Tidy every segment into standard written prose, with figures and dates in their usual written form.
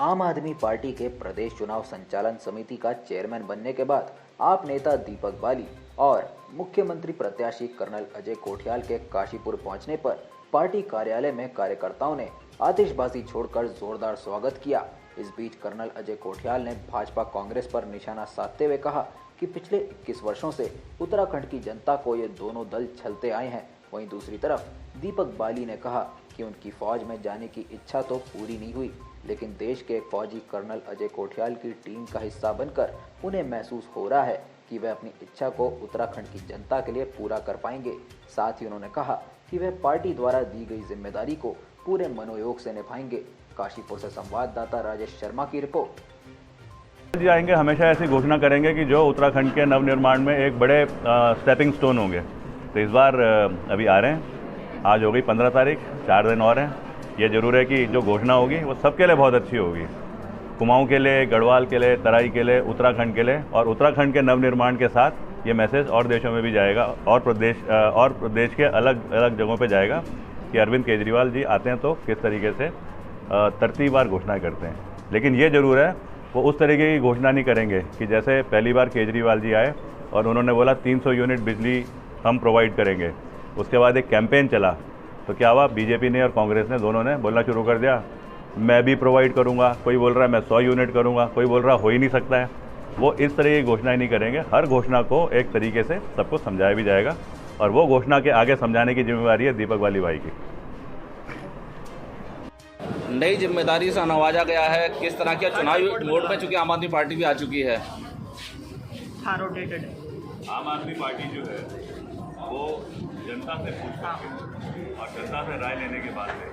आम आदमी पार्टी के प्रदेश चुनाव संचालन समिति का चेयरमैन बनने के बाद आप नेता दीपक बाली और मुख्यमंत्री प्रत्याशी कर्नल अजय कोठियाल के काशीपुर पहुंचने पर पार्टी कार्यालय में कार्यकर्ताओं ने आतिशबाजी छोड़कर जोरदार स्वागत किया। इस बीच कर्नल अजय कोठियाल ने भाजपा कांग्रेस पर निशाना साधते हुए कहा कि पिछले 21 वर्षों से उत्तराखंड की जनता को ये दोनों दल छलते आए हैं। वहीं दूसरी तरफ दीपक बाली ने कहा कि उनकी फौज में जाने की इच्छा तो पूरी नहीं हुई, लेकिन देश के एक फौजी कर्नल अजय कोठियाल की टीम का हिस्सा बनकर उन्हें महसूस हो रहा है कि वे अपनी इच्छा को उत्तराखंड की जनता के लिए पूरा कर पाएंगे। साथ ही उन्होंने कहा कि वे पार्टी द्वारा दी गई जिम्मेदारी को पूरे मनोयोग से निभाएंगे। काशीपुर से संवाददाता राजेश शर्मा की रिपोर्ट। जी आएंगे, हमेशा ऐसी घोषणा करेंगे कि जो उत्तराखंड के नवनिर्माण में एक बड़े स्टेपिंग स्टोन होंगे। तो इस बार अभी आ रहे हैं, आज हो गई 15 तारीख, 4 दिन और हैं। ये जरूर है कि जो घोषणा होगी वो सबके लिए बहुत अच्छी होगी, कुमाऊं के लिए, गढ़वाल के लिए, तराई के लिए, उत्तराखंड के लिए। और उत्तराखंड के नवनिर्माण के साथ ये मैसेज और देशों में भी जाएगा और प्रदेश के अलग अलग जगहों पे जाएगा कि अरविंद केजरीवाल जी आते हैं तो किस तरीके से तरतीबवार घोषणाएं करते हैं। लेकिन ये जरूर है वो उस तरीके की घोषणा नहीं करेंगे कि जैसे पहली बार केजरीवाल जी आए और उन्होंने बोला 300 यूनिट बिजली हम प्रोवाइड करेंगे। उसके बाद एक कैंपेन चला तो क्या हुआ, बीजेपी ने और कांग्रेस ने दोनों ने बोलना शुरू कर दिया मैं भी प्रोवाइड करूंगा। कोई बोल रहा है मैं 100 यूनिट करूंगा, कोई बोल रहा हो ही नहीं सकता है। वो इस तरह की घोषणाएं नहीं करेंगे। हर घोषणा को एक तरीके से सबको समझाया भी जाएगा और वो घोषणा के आगे समझाने की जिम्मेवारी है दीपक बाली भाई की। नई जिम्मेदारी से नवाजा गया है, किस तरह के चुनावी मोड में चूंकि आम आदमी पार्टी भी आ चुकी है। आम आदमी पार्टी जो है वो जनता से पूछ करके और जनता से राय लेने के बाद में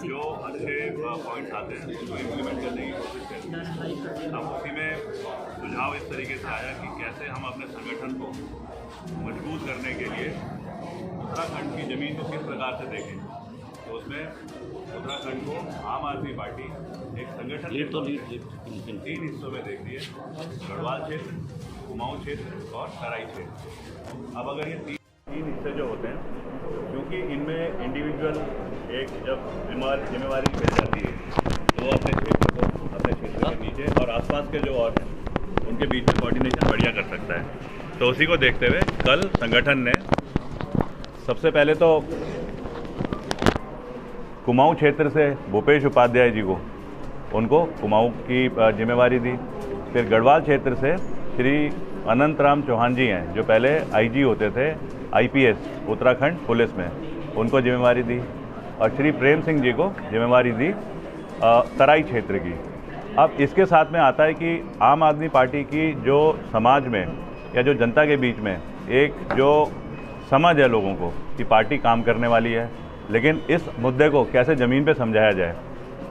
जो अच्छे पॉइंट्स आते हैं उसको इम्प्लीमेंट करने की कोशिश करते हैं। अब उसी में सुझाव इस तरीके से आया कि कैसे हम अपने संगठन को मजबूत करने के लिए उत्तराखंड की ज़मीन को किस प्रकार से देखें। तो उसमें उत्तराखंड को आम आदमी पार्टी एक संगठन के 3 हिस्सों में देख रही है, गढ़वाल क्षेत्र, कुमाऊं क्षेत्र और तराई क्षेत्र। अब अगर ये तीन हिस्से जो होते हैं, क्योंकि इनमें इंडिविजुअल एक जब जिम्मेवारी मिल जाती है तो वो अपने क्षेत्र को अपने क्षेत्र के नीचे और आसपास के जो और हैं उनके बीच में कोऑर्डिनेशन बढ़िया कर सकता है। तो उसी को देखते हुए कल संगठन ने सबसे पहले तो कुमाऊं क्षेत्र से भूपेश उपाध्याय जी को उनको कुमाऊं की जिम्मेवारी दी। फिर गढ़वाल क्षेत्र से श्री अनंतराम चौहान जी हैं जो पहले आईजी होते थे आईपीएस उत्तराखंड पुलिस में, उनको जिम्मेवारी दी। और श्री प्रेम सिंह जी को जिम्मेवारी दी तराई क्षेत्र की। अब इसके साथ में आता है कि आम आदमी पार्टी की जो समाज में या जो जनता के बीच में एक जो समझ है लोगों को कि पार्टी काम करने वाली है, लेकिन इस मुद्दे को कैसे ज़मीन पे समझाया जाए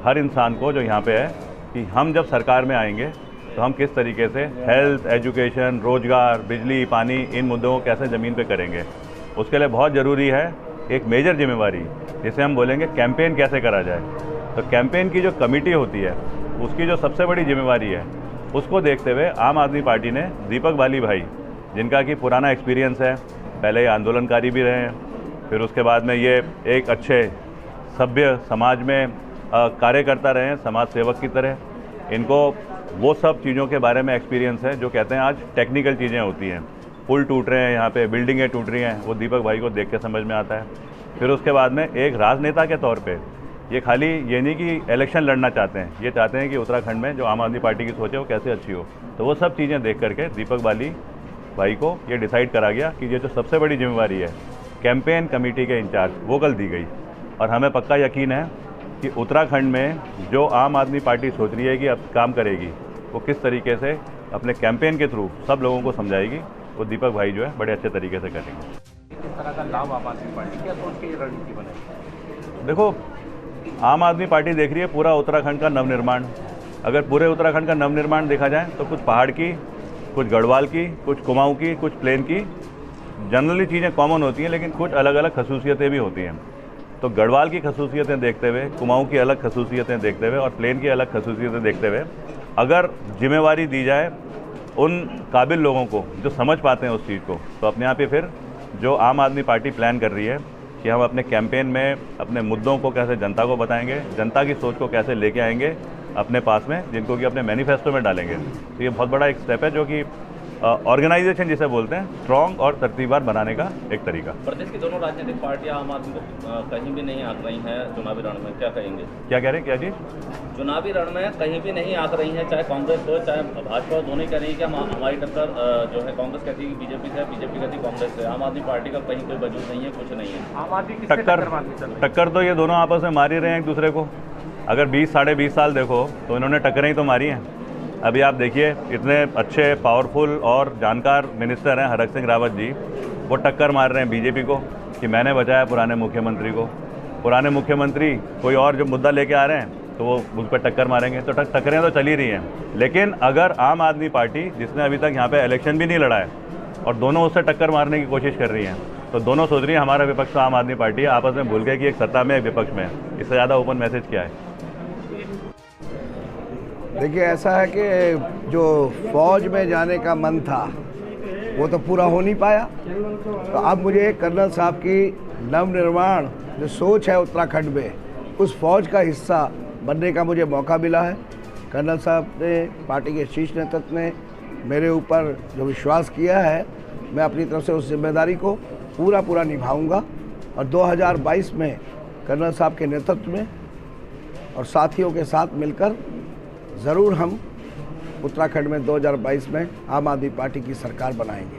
हर इंसान को जो यहाँ पे है कि हम जब सरकार में आएंगे तो हम किस तरीके से हेल्थ, एजुकेशन, रोजगार, बिजली, पानी, इन मुद्दों को कैसे ज़मीन पे करेंगे। उसके लिए बहुत ज़रूरी है एक मेजर जिम्मेवारी जिसे हम बोलेंगे कैंपेन कैसे करा जाए। तो कैंपेन की जो कमेटी होती है उसकी जो सबसे बड़ी जिम्मेवारी है उसको देखते हुए आम आदमी पार्टी ने दीपक बाली भाई, जिनका कि पुराना एक्सपीरियंस है, पहले ये आंदोलनकारी भी रहे हैं, फिर उसके बाद में ये एक अच्छे सभ्य समाज में कार्यकर्ता रहे हैं, समाज सेवक की तरह। इनको वो सब चीज़ों के बारे में एक्सपीरियंस है जो कहते हैं आज टेक्निकल चीज़ें होती हैं, पुल टूट रहे हैं, यहाँ पे बिल्डिंगें टूट रही हैं, वो दीपक भाई को देख के समझ में आता है। फिर उसके बाद में एक राजनेता के तौर पे ये खाली ये नहीं कि इलेक्शन लड़ना चाहते हैं, ये चाहते हैं कि उत्तराखंड में जो आम आदमी पार्टी की सोच है वो कैसे अच्छी हो। तो वो सब चीज़ें देख करके दीपक बाली भाई को ये डिसाइड करा गया कि ये जो सबसे बड़ी जिम्मेवारी है कैंपेन कमेटी के इंचार्ज वो कल दी गई। और हमें पक्का यकीन है कि उत्तराखंड में जो आम आदमी पार्टी सोच रही है कि अब काम करेगी वो किस तरीके से अपने कैंपेन के थ्रू सब लोगों को समझाएगी, वो दीपक भाई जो है बड़े अच्छे तरीके से करेंगे। किस तरह का लाभ आम आदमी पार्टी क्या सोच के रणनीति बनाई? देखो, आम आदमी पार्टी देख रही है पूरा उत्तराखंड का नवनिर्माण। अगर पूरे उत्तराखंड का नवनिर्माण देखा जाए तो कुछ पहाड़ की, कुछ गढ़वाल की, कुछ कुमाऊं की, कुछ प्लेन की, जनरली चीज़ें कॉमन होती हैं लेकिन कुछ अलग अलग खसूसियतें भी होती हैं। तो गढ़वाल की खसूसियतें देखते हुए, कुमाऊं की अलग खसूसियतें देखते हुए और प्लेन की अलग खसूसियतें देखते हुए अगर जिम्मेवारी दी जाए उन काबिल लोगों को जो समझ पाते हैं उस चीज़ को, तो अपने आप ही फिर जो आम आदमी पार्टी प्लान कर रही है कि हम अपने कैंपेन में अपने मुद्दों को कैसे जनता को बताएंगे, जनता की सोच को कैसे लेके आएंगे अपने पास में, जिनको कि अपने मैनिफेस्टो में डालेंगे। तो ये बहुत बड़ा एक स्टेप है जो कि ऑर्गेनाइजेशन जिसे बोलते हैं, स्ट्रॉन्ग और तरतीबवार बनाने का एक तरीका। प्रदेश की दोनों राजनीतिक पार्टियां आम आदमी को कहीं भी नहीं आंक रही हैं चुनावी रण में, क्या कहेंगे? क्या कह रहे हैं, क्या चीज़? चुनावी रण में कहीं भी नहीं आंक रही हैं, चाहे कांग्रेस हो चाहे भाजपा हो, दोनों ही कह रही है कि हमारी टक्कर जो है कांग्रेस कहती है बीजेपी से, बीजेपी कहती है कांग्रेस से। आम आदमी पार्टी का कहीं कोई वजूद नहीं है, कुछ नहीं है। आम आदमी किससे टक्कर तो ये दोनों आपस में मार ही रहे हैं एक दूसरे को। अगर 20 साढ़े 20 साल देखो तो इन्होंने टक्करें ही तो मारी हैं। अभी आप देखिए, इतने अच्छे पावरफुल और जानकार मिनिस्टर हैं हरक सिंह रावत जी, वो टक्कर मार रहे हैं बीजेपी को कि मैंने बचाया पुराने मुख्यमंत्री को। पुराने मुख्यमंत्री कोई और जो मुद्दा लेके आ रहे हैं तो वो उस पर टक्कर मारेंगे। तो टक्करें तो चल ही रही हैं। लेकिन अगर आम आदमी पार्टी, जिसने अभी तक यहाँ पे इलेक्शन भी नहीं लड़ा है, और दोनों उससे टक्कर मारने की कोशिश कर रही हैं, तो दोनों सोच रही हैं हमारा विपक्ष तो आम आदमी पार्टी है, आपस में भूल गए कि एक सत्ता में एक विपक्ष में है। इससे ज़्यादा ओपन मैसेज क्या है? देखिए, ऐसा है कि जो फौज में जाने का मन था वो तो पूरा हो नहीं पाया। तो अब मुझे कर्नल साहब की नवनिर्माण जो सोच है उत्तराखंड में, उस फौज का हिस्सा बनने का मुझे मौका मिला है। कर्नल साहब ने, पार्टी के शीर्ष नेतृत्व ने मेरे ऊपर जो विश्वास किया है, मैं अपनी तरफ से उस जिम्मेदारी को पूरा निभाऊंगा। और 2022 में कर्नल साहब के नेतृत्व में और साथियों के साथ मिलकर ज़रूर हम उत्तराखंड में 2022 में आम आदमी पार्टी की सरकार बनाएंगे।